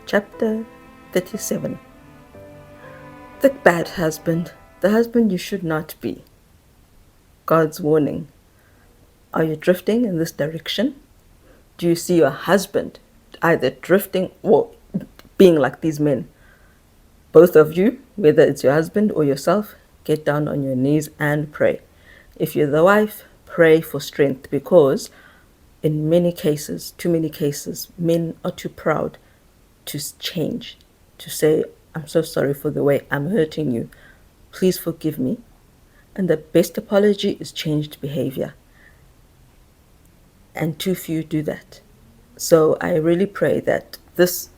Chapter 37. The bad husband, the husband you should not be. God's warning. Are you drifting in this direction? Do you see your husband either drifting or being like these men? Both of you, whether it's your husband or yourself, get down on your knees and pray. If you're the wife, pray for strength, because in many cases, too many cases, men are too proud to change, to say, I'm so sorry for the way I'm hurting you. Please forgive me. And the best apology is changed behavior. And too few do that. So I really pray that this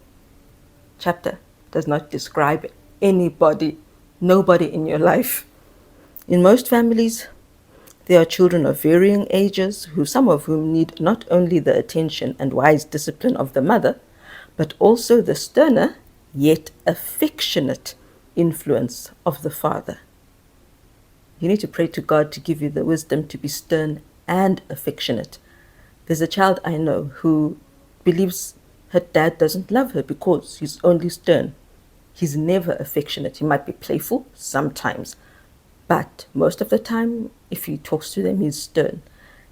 chapter does not describe anybody, nobody in your life. In most families, there are children of varying ages, some of whom need not only the attention and wise discipline of the mother, but also the sterner yet affectionate influence of the father. You need to pray to God to give you the wisdom to be stern and affectionate. There's a child I know who believes her dad doesn't love her because he's only stern. He's never affectionate. He might be playful sometimes, but most of the time, if he talks to them, he's stern.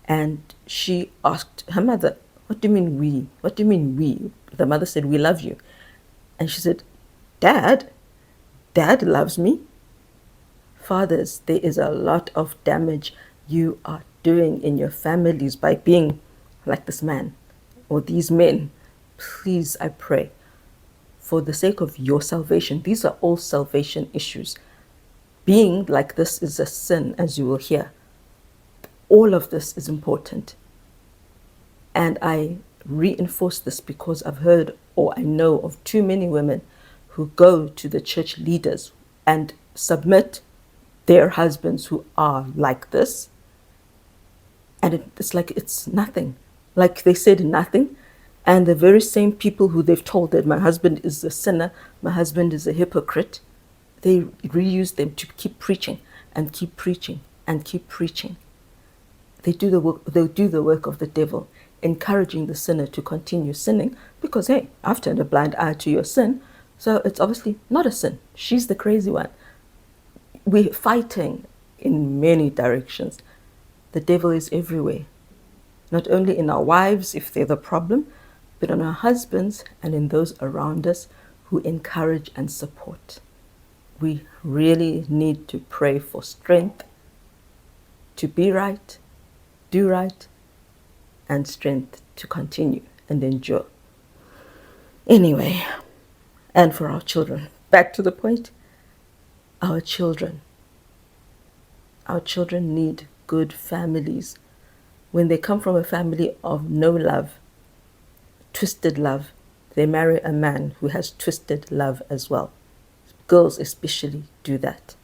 And she asked her mother, what do you mean we? What do you mean we? The mother said, we love you. And she said, Dad loves me. Fathers, there is a lot of damage you are doing in your families by being like this man or these men. Please, I pray, for the sake of your salvation, these are all salvation issues. Being like this is a sin, as you will hear. All of this is important. And I reinforce this because I've heard or I know of too many women who go to the church leaders and submit their husbands who are like this. And it's like it's nothing. Like they said nothing. And the very same people who they've told that my husband is a sinner, my husband is a hypocrite, they reuse them to keep preaching and keep preaching and keep preaching. They do the work of the devil, encouraging the sinner to continue sinning because, hey, I've turned a blind eye to your sin, so it's obviously not a sin. She's the crazy one. We're fighting in many directions. The devil is everywhere, not only in our wives, if they're the problem, but on our husbands and in those around us who encourage and support. We really need to pray for strength to be right, do right, and strength to continue and endure. Anyway, and for our children, back to the point, our children need good families. When they come from a family of no love, twisted love, they marry a man who has twisted love as well. Girls especially do that.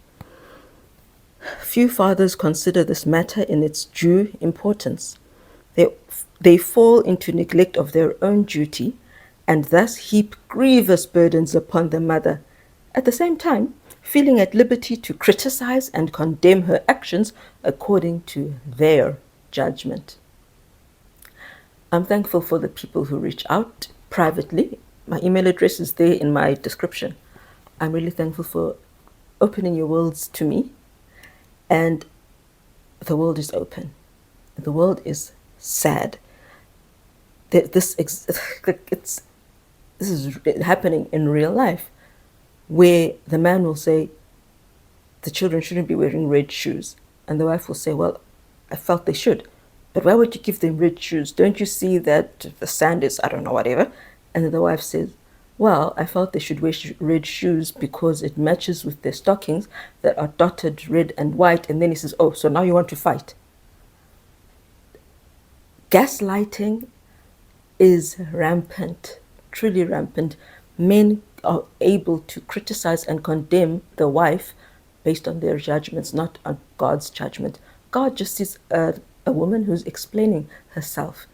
Few fathers consider this matter in its due importance. They fall into neglect of their own duty and thus heap grievous burdens upon the mother, at the same time feeling at liberty to criticize and condemn her actions according to their judgment. I'm thankful for the people who reach out privately. My email address is there in my description. I'm really thankful for opening your worlds to me. And the world is open. The world is sad. This is happening in real life, where the man will say, the children shouldn't be wearing red shoes. And the wife will say, well, I felt they should. But why would you give them red shoes? Don't you see that the sand is, I don't know, whatever? And then the wife says, well, I felt they should wear red shoes because it matches with their stockings that are dotted red and white. And then he says, oh, so now you want to fight. Gaslighting is rampant, truly rampant. Men are able to criticize and condemn the wife based on their judgments, not on God's judgment. God just sees a woman who's explaining herself.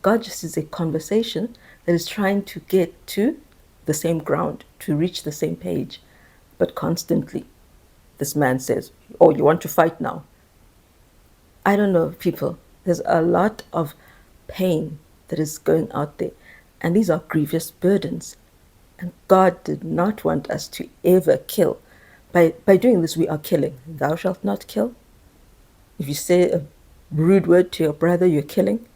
God just sees a conversation that is trying to get to the same ground, to reach the same page. But constantly, this man says, oh, you want to fight now? I don't know, people. There's a lot of pain that is going out there. And these are grievous burdens. And God did not want us to ever kill. By doing this, we are killing. Thou shalt not kill. If you say a rude word to your brother, you're killing.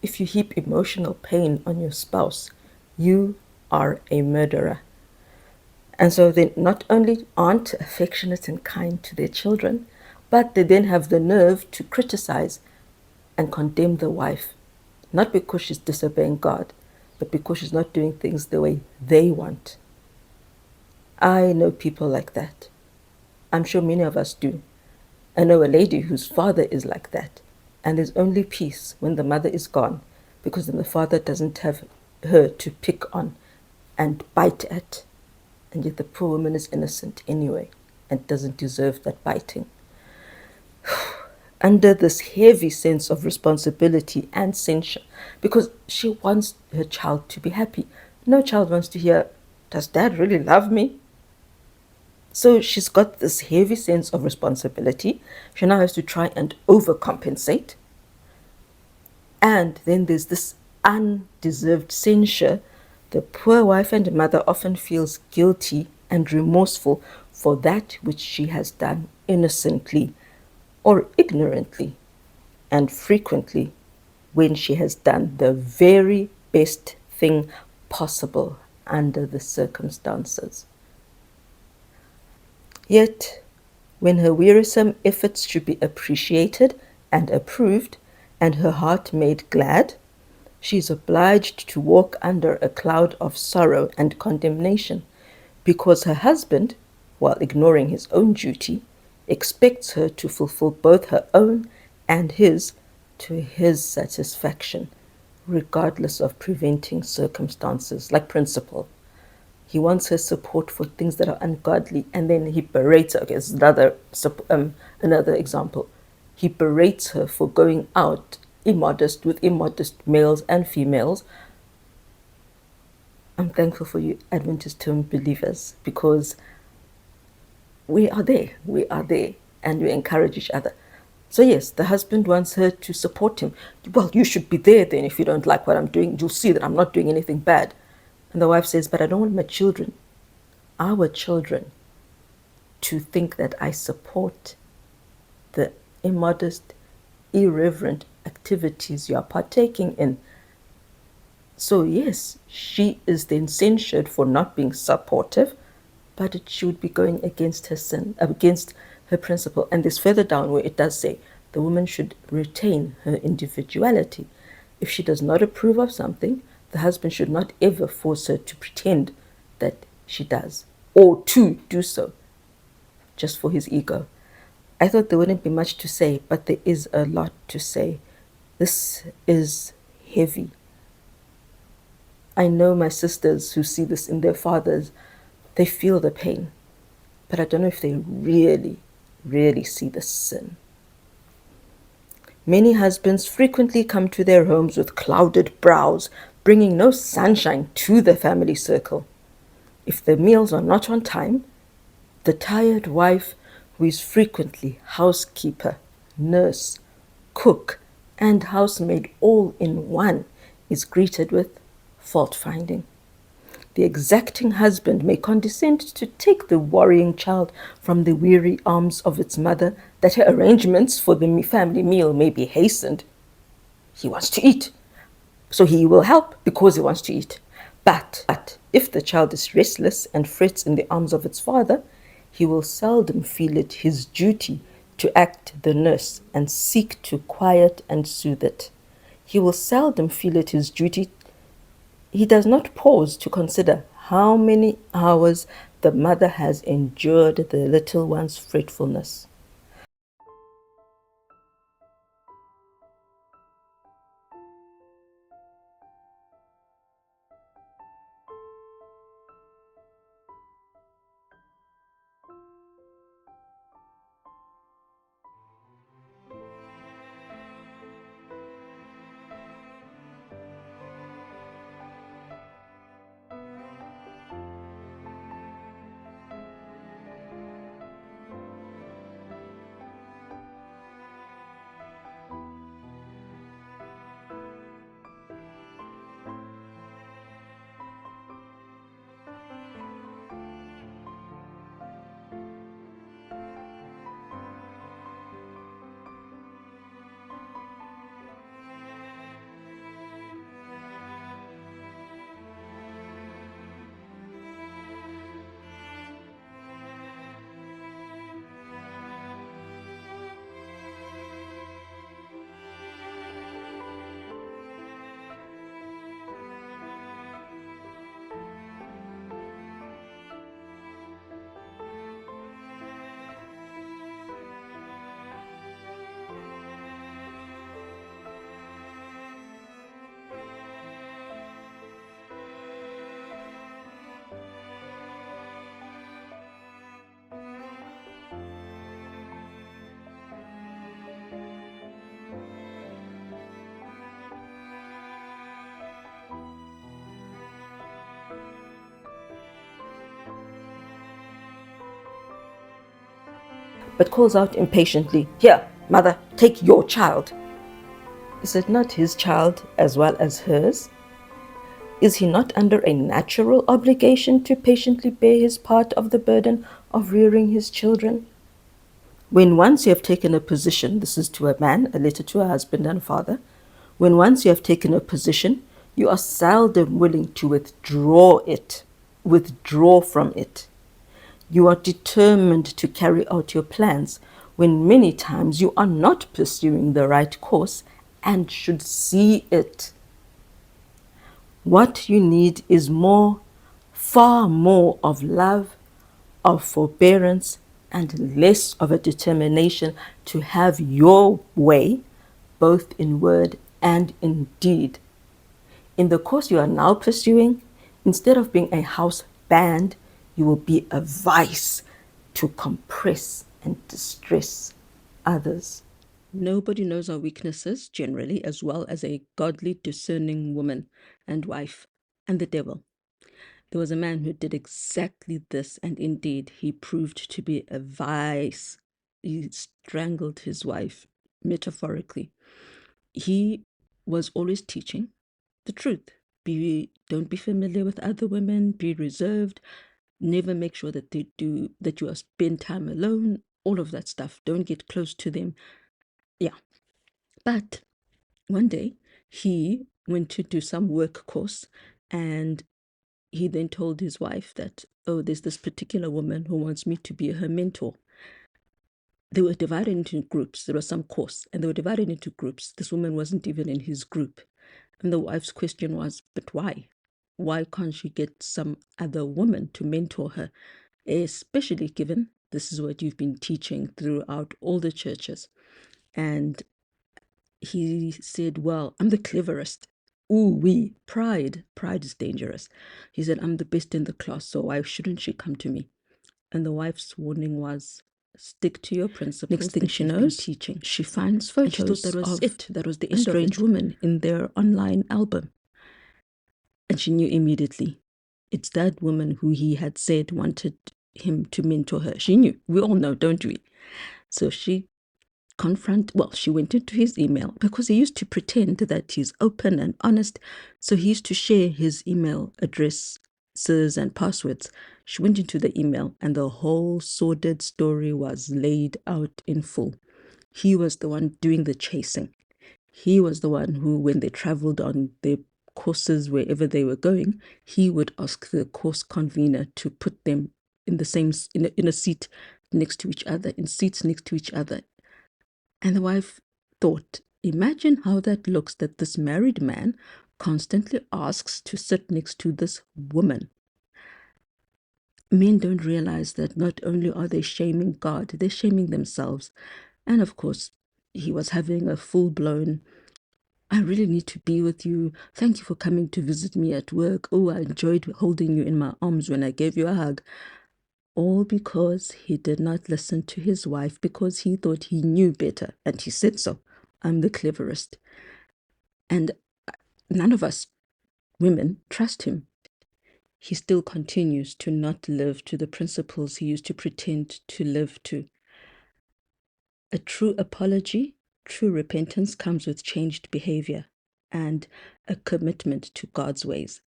If you heap emotional pain on your spouse, you are a murderer. And so they not only aren't affectionate and kind to their children, but they then have the nerve to criticize and condemn the wife, not because she's disobeying God, but because she's not doing things the way they want. I know people like that. I'm sure many of us do. I know a lady whose father is like that, and there's only peace when the mother is gone, because then the father doesn't have her to pick on and bite at. And yet the poor woman is innocent anyway and doesn't deserve that biting. Under this heavy sense of responsibility and censure, because she wants her child to be happy. No child wants to hear, does dad really love me? So she's got this heavy sense of responsibility. She now has to try and overcompensate. And then there's this undeserved censure. The poor wife and mother often feels guilty and remorseful for that which she has done innocently or ignorantly, and frequently when she has done the very best thing possible under the circumstances. Yet, when her wearisome efforts should be appreciated and approved, and her heart made glad, she is obliged to walk under a cloud of sorrow and condemnation, because her husband, while ignoring his own duty, expects her to fulfill both her own and his to his satisfaction, regardless of preventing circumstances, like principle. He wants her support for things that are ungodly, and then he berates her. Okay, this is another example. He berates her for going out immodest with immodest males and females. I'm thankful for you, Adventist term believers, because we are there, and we encourage each other. So yes, the husband wants her to support him. Well, you should be there then. If you don't like what I'm doing, you'll see that I'm not doing anything bad. And the wife says, but I don't want my children, our children, to think that I support the immodest, irreverent activities you are partaking in. So yes, she is then censured for not being supportive, but she would be going against her sin, against her principle. And this further down where it does say the woman should retain her individuality. If she does not approve of something, the husband should not ever force her to pretend that she does, or to do so, just for his ego. I thought there wouldn't be much to say, but there is a lot to say. This is heavy. I know my sisters who see this in their fathers, they feel the pain, but I don't know if they really, really see the sin. Many husbands frequently come to their homes with clouded brows, bringing no sunshine to the family circle. If the meals are not on time, the tired wife, who is frequently housekeeper, nurse, cook, and housemaid all in one, is greeted with fault finding. The exacting husband may condescend to take the worrying child from the weary arms of its mother, that her arrangements for the family meal may be hastened. He wants to eat, so he will help because he wants to eat. But if the child is restless and frets in the arms of its father, he will seldom feel it his duty to act the nurse and seek to quiet and soothe it. He will seldom feel it his duty. He does not pause to consider how many hours the mother has endured the little one's fretfulness. but calls out impatiently, "Here, mother, take your child." Is it not his child as well as hers? Is he not under a natural obligation to patiently bear his part of the burden of rearing his children? When once you have taken a position, this is to a man, a letter to a husband and father, when once you have taken a position, you are seldom willing to withdraw from it. You are determined to carry out your plans when many times you are not pursuing the right course and should see it. What you need is more, far more of love, of forbearance, and less of a determination to have your way, both in word and in deed. In the course you are now pursuing, instead of being a house band, you will be a vice to compress and distress others. Nobody knows our weaknesses generally as well as a godly, discerning woman and wife, and the devil. There was a man who did exactly this, and indeed he proved to be a vice. He strangled his wife, metaphorically. He was always teaching the truth. Don't be familiar with other women, be reserved, never make sure that you are spend time alone, all of that stuff. Don't get close to them. Yeah. But one day he went to do some work course, and he then told his wife that, oh, there's this particular woman who wants me to be her mentor. They were divided into groups. There was some course, and they were divided into groups. This woman wasn't even in his group. And the wife's question was, but why? Why can't she get some other woman to mentor her? Especially given this is what you've been teaching throughout all the churches. And he said, well, I'm the cleverest. Ooh, pride. Pride is dangerous. He said, I'm the best in the class, so why shouldn't she come to me? And the wife's warning was, stick to your principles. Next thing she knows, teaching. She finds photos. And she thought that was it. That was the end of it. A strange woman in their online album. And she knew immediately. It's that woman who he had said wanted him to mentor her. She knew. We all know, don't we? So she went into his email because he used to pretend that he's open and honest. So he used to share his email addresses and passwords. She went into the email and the whole sordid story was laid out in full. He was the one doing the chasing. He was the one who, when they traveled on their courses, wherever they were going, he would ask the course convener to put them in the same, in a seat next to each other, in seats next to each other. And the wife thought, imagine how that looks that this married man constantly asks to sit next to this woman. Men don't realize that not only are they shaming God, they're shaming themselves. And of course, he was having a full-blown, I really need to be with you. Thank you for coming to visit me at work. Oh, I enjoyed holding you in my arms when I gave you a hug. All because he did not listen to his wife because he thought he knew better. And he said so. I'm the cleverest. And none of us women trust him. He still continues to not live to the principles he used to pretend to live to. A true apology, true repentance comes with changed behavior and a commitment to God's ways.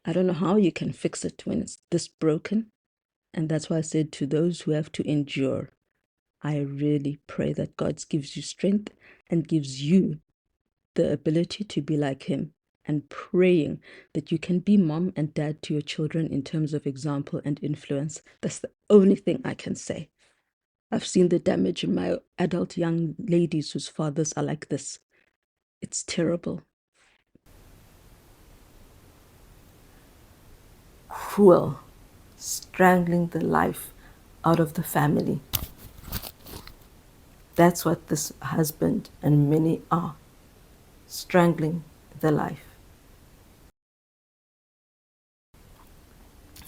I don't know how you can fix it when it's this broken. And that's why I said to those who have to endure, I really pray that God gives you strength and gives you the ability to be like him, and praying that you can be mom and dad to your children in terms of example and influence. That's the only thing I can say. I've seen the damage in my adult young ladies whose fathers are like this. It's terrible. Cruel, strangling the life out of the family. That's what this husband and many are, strangling the life.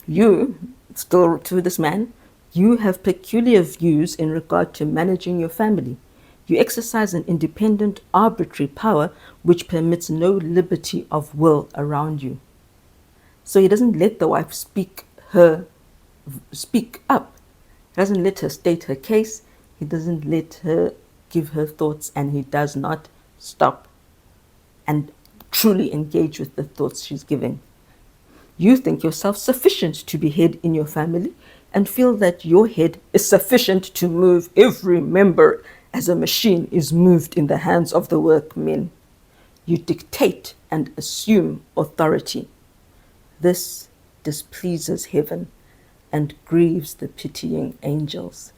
You, still to this man, you have peculiar views in regard to managing your family. You exercise an independent, arbitrary power which permits no liberty of will around you. So he doesn't let the wife speak up. doesn't let her state her case, he doesn't let her give her thoughts, and he does not stop and truly engage with the thoughts she's giving. You think yourself sufficient to be head in your family and feel that your head is sufficient to move every member as a machine is moved in the hands of the workmen. You dictate and assume authority. This displeases heaven and grieves the pitying angels.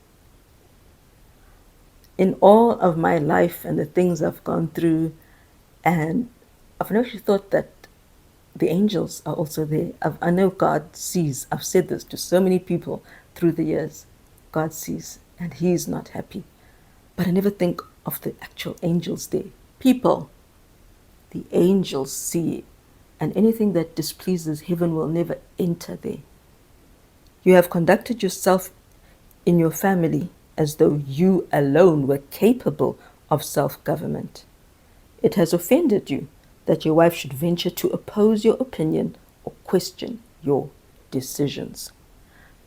In all of my life and the things I've gone through, and I've actually thought that the angels are also there. I know God sees. I've said this to so many people through the years. God sees, and He is not happy. But I never think of the actual angels there. People, the angels see, and anything that displeases heaven will never enter there. You have conducted yourself in your family as though you alone were capable of self-government. It has offended you that your wife should venture to oppose your opinion or question your decisions.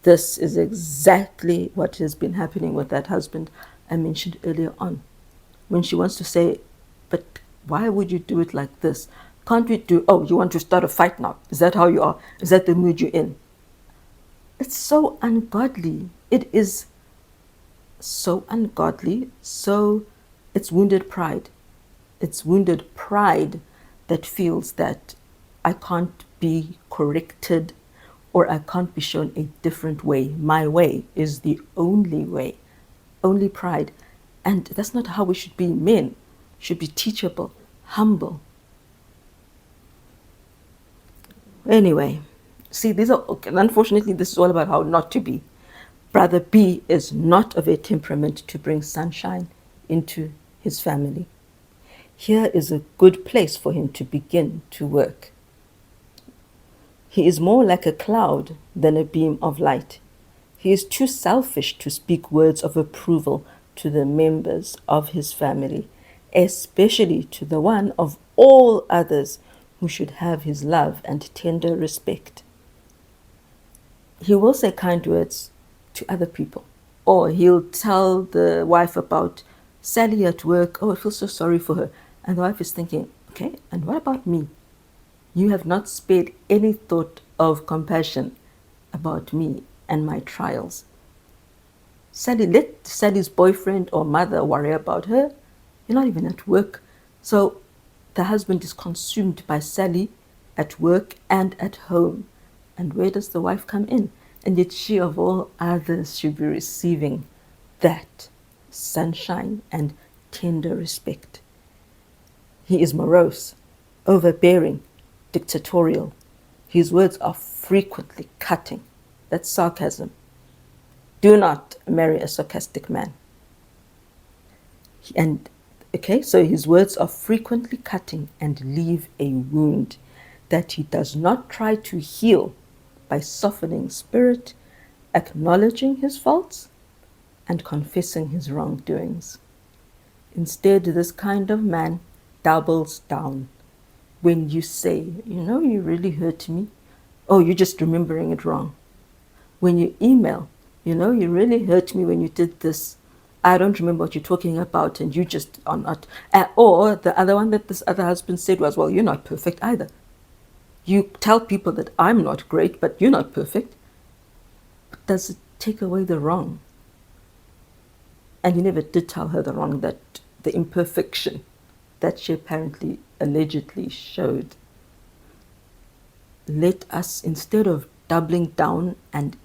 This is exactly what has been happening with that husband I mentioned earlier on. When she wants to say, but why would you do it like this? Can't we do, oh, you want to start a fight now? Is that how you are? Is that the mood you're in? It's so ungodly. It is so ungodly. So it's wounded pride. It's wounded pride that feels that I can't be corrected or I can't be shown a different way. My way is the only way. Only pride. And that's not how we should be. Men should be teachable, humble. Anyway, see, these are, okay, unfortunately, this is all about how not to be. Brother B is not of a temperament to bring sunshine into his family. Here is a good place for him to begin to work. He is more like a cloud than a beam of light. He is too selfish to speak words of approval to the members of his family, especially to the one of all others who should have his love and tender respect. He will say kind words to other people, or he'll tell the wife about Sally at work. Oh, I feel so sorry for her. And the wife is thinking, okay, and what about me? You have not spared any thought of compassion about me and my trials. Sally, let Sally's boyfriend or mother worry about her. You're not even at work. So the husband is consumed by Sally at work and at home. And where does the wife come in? And yet she of all others should be receiving that sunshine and tender respect. He is morose, overbearing, dictatorial. His words are frequently cutting. That's sarcasm. Do not marry a sarcastic man. And okay, so his words are frequently cutting and leave a wound that he does not try to heal by softening spirit, acknowledging his faults, and confessing his wrongdoings. Instead, this kind of man doubles down. When you say, you know, you really hurt me, oh, you're just remembering it wrong. When you email, you know, you really hurt me when you did this. I don't remember what you're talking about, and you just are not. Or the other one that this other husband said was, well, you're not perfect either. You tell people that I'm not great, but you're not perfect. But does it take away the wrong? And he never did tell her the wrong, that the imperfection that she apparently, allegedly showed. Let us, instead of doubling down and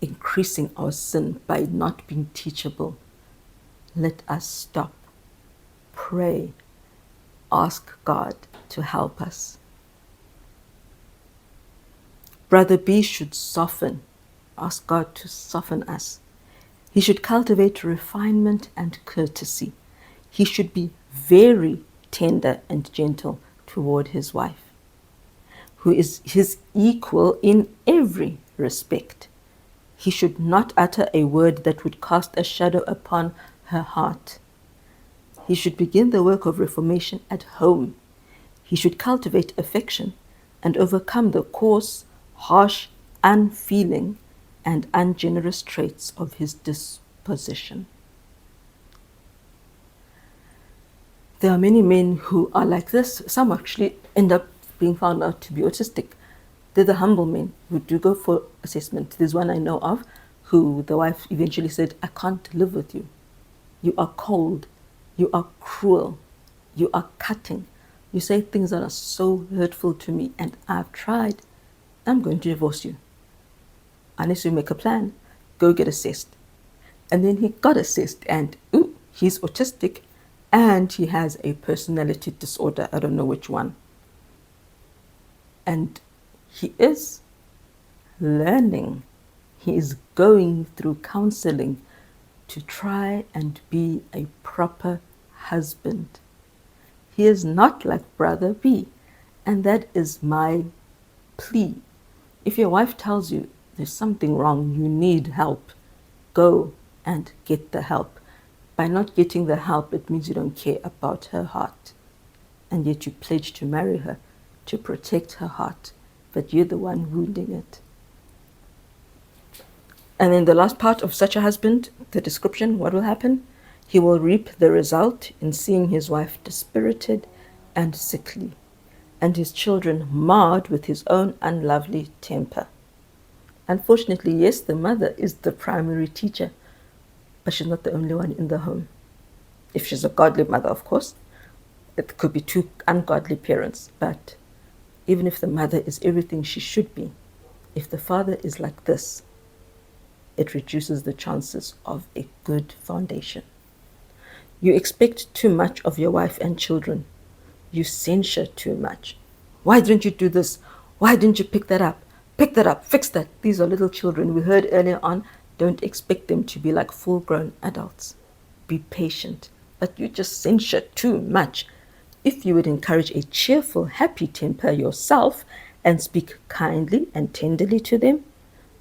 increasing our sin by not being teachable, let us stop, pray, ask God to help us. Brother B should soften, ask God to soften us. He should cultivate refinement and courtesy. He should be very tender and gentle toward his wife, who is his equal in every respect. He should not utter a word that would cast a shadow upon her heart. He should begin the work of reformation at home. He should cultivate affection and overcome the coarse, harsh, unfeeling, and ungenerous traits of his disposition. There are many men who are like this. Some actually end up being found out to be autistic. They're the humble men who do go for assessment. There's one I know of who the wife eventually said, I can't live with you. You are cold. You are cruel. You are cutting. You say things that are so hurtful to me, and I've tried. I'm going to divorce you. Unless you make a plan, go get assessed. And then he got assessed, and ooh, he's autistic, and he has a personality disorder. I don't know which one. And he is learning. He is going through counseling to try and be a proper husband. He is not like Brother B. And that is my plea. If your wife tells you there's something wrong, you need help, go and get the help. By not getting the help, it means you don't care about her heart. And yet you pledge to marry her, to protect her heart, but you're the one wounding it. And in the last part of such a husband, the description, what will happen? He will reap the result in seeing his wife dispirited and sickly, and his children marred with his own unlovely temper. Unfortunately, yes, the mother is the primary teacher, but she's not the only one in the home. If she's a godly mother, of course, it could be two ungodly parents, but even if the mother is everything she should be, if the father is like this, it reduces the chances of a good foundation. You expect too much of your wife and children. You censure too much. Why didn't you do this? Why didn't you pick that up? Pick that up, fix that. These are little children. We heard earlier on, don't expect them to be like full-grown adults. Be patient, but you just censure too much. If you would encourage a cheerful, happy temper yourself and speak kindly and tenderly to them,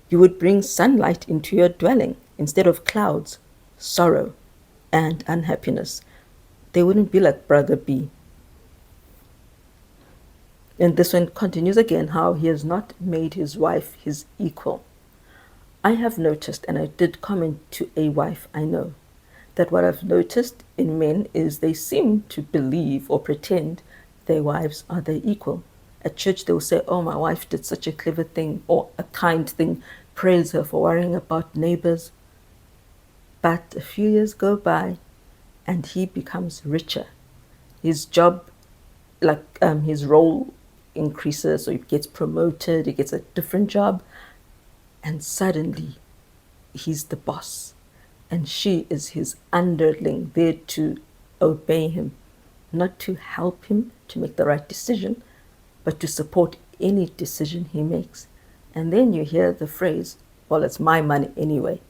you would bring sunlight into your dwelling instead of clouds, sorrow, and unhappiness. They wouldn't be like Brother B. And this one continues again how he has not made his wife his equal. I have noticed, and I did comment to a wife I know, that what I've noticed in men is they seem to believe or pretend their wives are their equal. At church, they'll say, oh, my wife did such a clever thing or a kind thing, praise her for worrying about neighbors. But a few years go by and he becomes richer. His job, his role increases, so he gets promoted, he gets a different job, and suddenly he's the boss. And she is his underling, there to obey him, not to help him to make the right decision, but to support any decision he makes. And then you hear the phrase, well, it's my money anyway.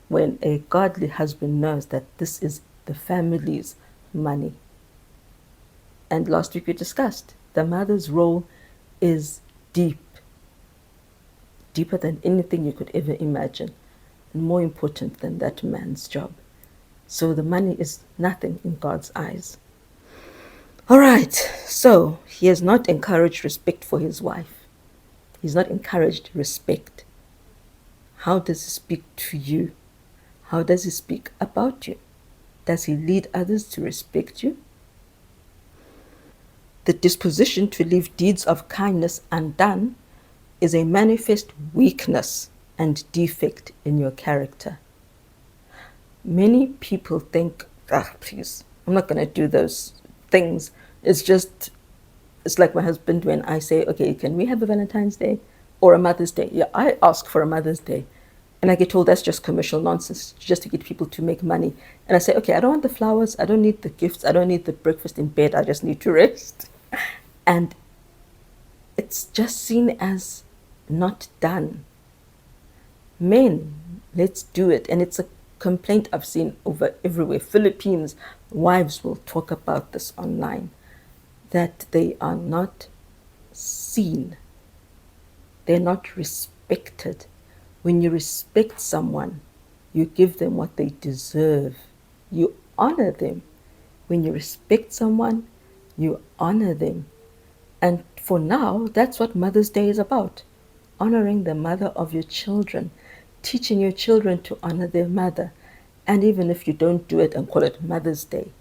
When a godly husband knows that this is the family's money. And last week we discussed, the mother's role is deep, deeper than anything you could ever imagine, and more important than that man's job. So the money is nothing in God's eyes. All right, so he has not encouraged respect for his wife. He's not encouraged respect. How does he speak to you? How does he speak about you? Does he lead others to respect you? The disposition to leave deeds of kindness undone is a manifest weakness and defect in your character. Many people think, please, I'm not going to do those things. It's like my husband when I say, okay, can we have a Valentine's Day or a Mother's Day? Yeah, I ask for a Mother's Day. And I get told that's just commercial nonsense, just to get people to make money. And I say, okay, I don't want the flowers, I don't need the gifts, I don't need the breakfast in bed, I just need to rest. And it's just seen as not done. Men, let's do it. And it's a complaint I've seen over everywhere. Philippines, wives will talk about this online, that they are not seen. They're not respected. When you respect someone, you give them what they deserve. You honor them. When you respect someone, you honor them. And for now, that's what Mother's Day is about. honoring the mother of your children, teaching your children to honor their mother. And even if you don't do it and call it Mother's Day,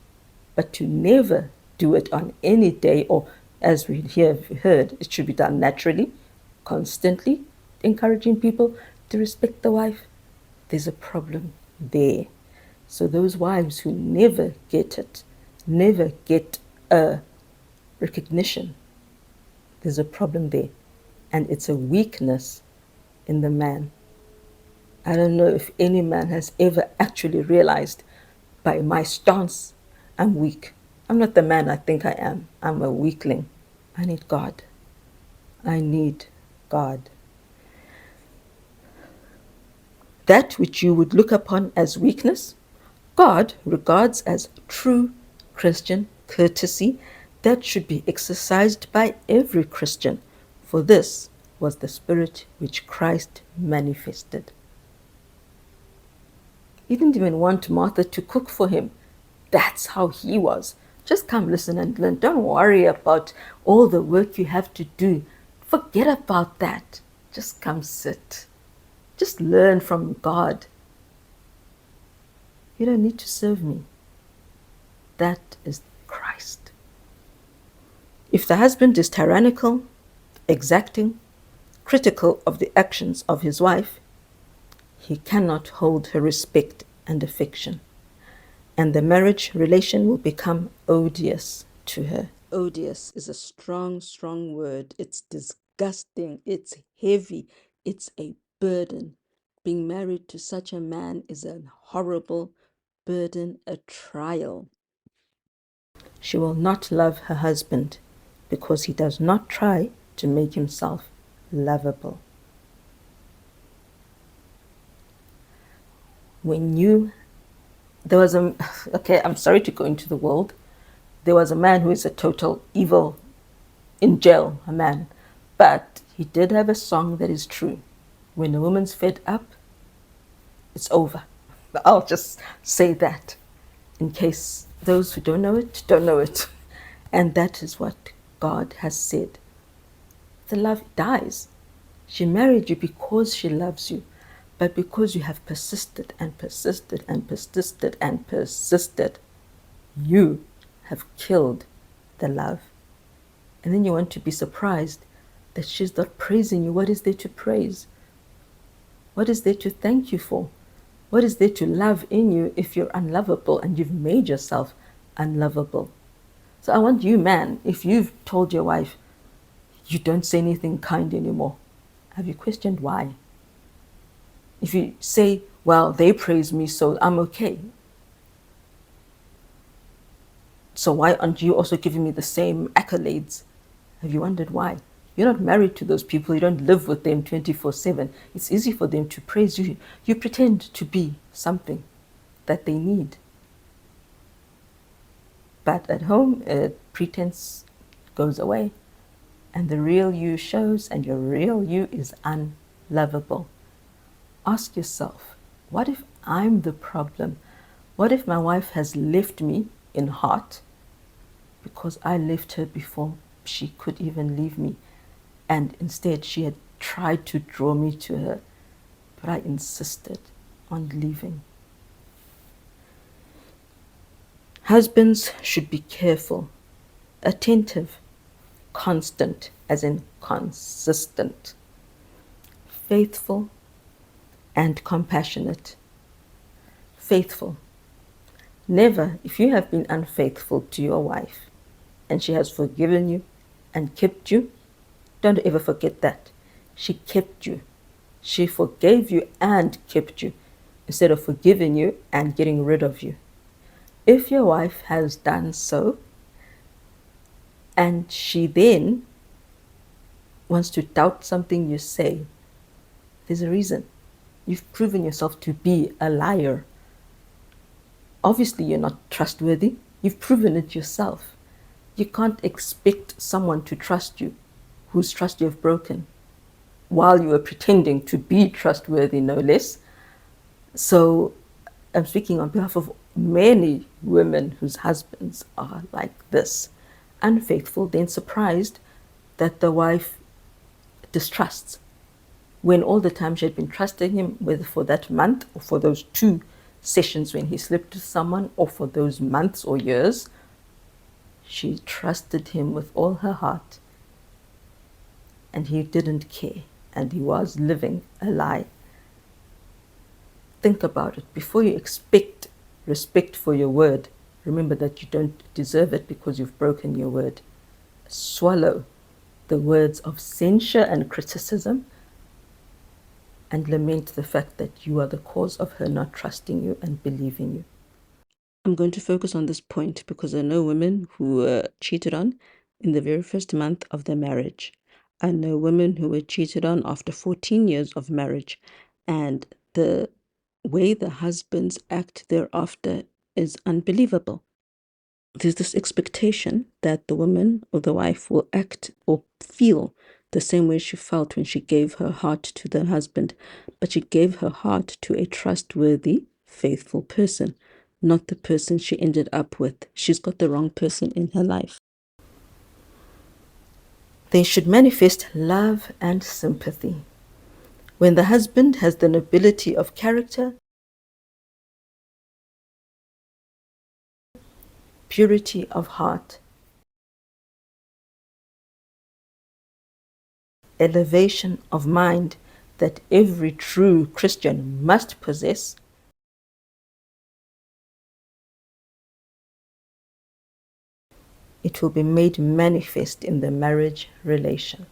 but to never do it on any day, or as we have heard, it should be done naturally, constantly encouraging people to respect the wife, there's a problem there. So those wives who never get it, never get a recognition, there's a problem there. And it's a weakness in the man. I don't know if any man has ever actually realized, by my stance, I'm weak. I'm not the man I think I am. I'm a weakling. I need God. I need God. That which you would look upon as weakness, God regards as true Christian courtesy that should be exercised by every Christian, for this was the spirit which Christ manifested. He didn't even want Martha to cook for him. That's how he was. Just come listen and learn. Don't worry about all the work you have to do. Forget about that. Just come sit. Just learn from God. You don't need to serve me. That is Christ. If the husband is tyrannical, exacting, critical of the actions of his wife, he cannot hold her respect and affection, and the marriage relation will become odious to her. Odious is a strong, strong word. It's disgusting. It's heavy. It's a burden. Being married to such a man is a horrible burden, a trial. She will not love her husband because he does not try to make himself lovable. Okay, I'm sorry to go into the world. There was a man who is a total evil in jail, a man. But he did have a song that is true. When a woman's fed up, it's over. I'll just say that in case those who don't know it, don't know it. And that is what God has said. The love dies. She married you because she loves you, but because you have persisted and persisted and persisted and persisted, you have killed the love. And then you want to be surprised that she's not praising you. What is there to praise? What is there to thank you for? What is there to love in you if you're unlovable and you've made yourself unlovable? So I want you, man, if you've told your wife you don't say anything kind anymore, have you questioned why? If you say, well, they praise me, so I'm okay. So why aren't you also giving me the same accolades? Have you wondered why? You're not married to those people. You don't live with them 24/7. It's easy for them to praise you. You pretend to be something that they need. But at home, pretense goes away. And the real you shows, and your real you is unlovable. Ask yourself, what if I'm the problem? What if my wife has left me in heart because I left her before she could even leave me? And instead she had tried to draw me to her, but I insisted on leaving. Husbands should be careful, attentive, constant, as in consistent, faithful, and compassionate. Faithful. Never, if you have been unfaithful to your wife and she has forgiven you and kept you, don't ever forget that. She kept you. She forgave you and kept you instead of forgiving you and getting rid of you. If your wife has done so and she then wants to doubt something you say, there's a reason. You've proven yourself to be a liar. Obviously, you're not trustworthy. You've proven it yourself. You can't expect someone to trust you whose trust you have broken while you are pretending to be trustworthy, no less. So I'm speaking on behalf of many women whose husbands are like this, unfaithful, then surprised that the wife distrusts when all the time she had been trusting him, whether for that month or for those 2 sessions when he slept with someone, or for those months or years, she trusted him with all her heart, and he didn't care, and he was living a lie. Think about it. Before you expect respect for your word, remember that you don't deserve it because you've broken your word. Swallow the words of censure and criticism, and lament the fact that you are the cause of her not trusting you and believing you. I'm going to focus on this point because I know women who were cheated on in the very first month of their marriage. I know women who were cheated on after 14 years of marriage, and the way the husbands act thereafter is unbelievable. There's this expectation that the woman or the wife will act or feel the same way she felt when she gave her heart to the husband, but she gave her heart to a trustworthy, faithful person, not the person she ended up with. She's got the wrong person in her life. They should manifest love and sympathy. When the husband has the nobility of character, purity of heart, elevation of mind that every true Christian must possess, it will be made manifest in the marriage relation.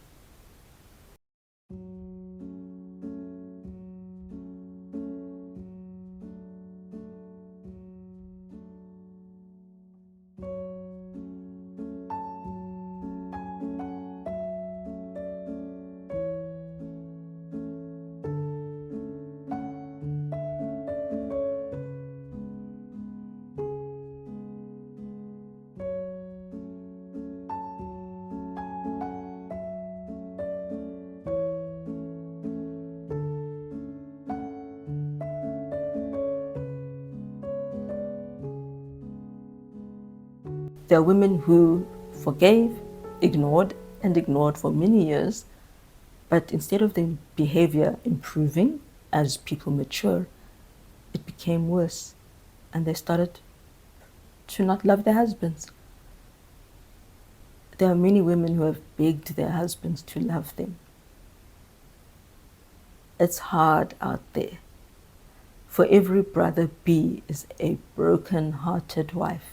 There are women who forgave, ignored, and ignored for many years, but instead of their behavior improving as people mature, it became worse, and they started to not love their husbands. There are many women who have begged their husbands to love them. It's hard out there. For every brother B is a broken-hearted wife.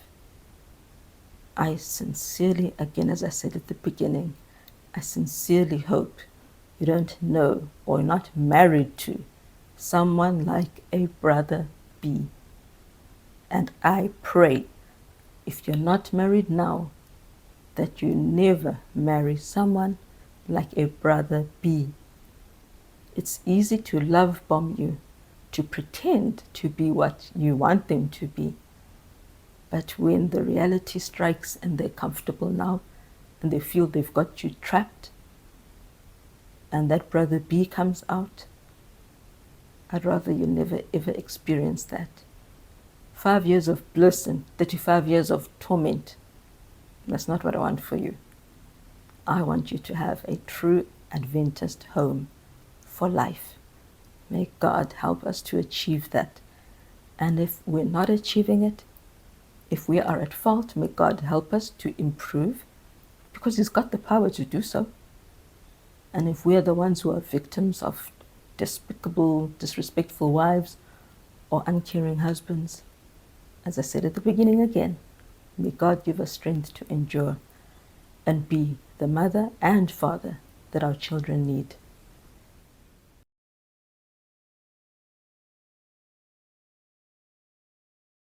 I sincerely, again, as I said at the beginning, I sincerely hope you don't know or not married to someone like a brother B. And I pray, if you're not married now, that you never marry someone like a brother B. It's easy to love bomb you, to pretend to be what you want them to be. But when the reality strikes and they're comfortable now and they feel they've got you trapped and that brother B comes out, I'd rather you never ever experience that. 5 years of bliss and 35 years of torment, that's not what I want for you. I want you to have a true Adventist home for life. May God help us to achieve that. And if we're not achieving it, if we are at fault, may God help us to improve, because He's got the power to do so. And if we are the ones who are victims of despicable, disrespectful wives or uncaring husbands, as I said at the beginning again, may God give us strength to endure and be the mother and father that our children need.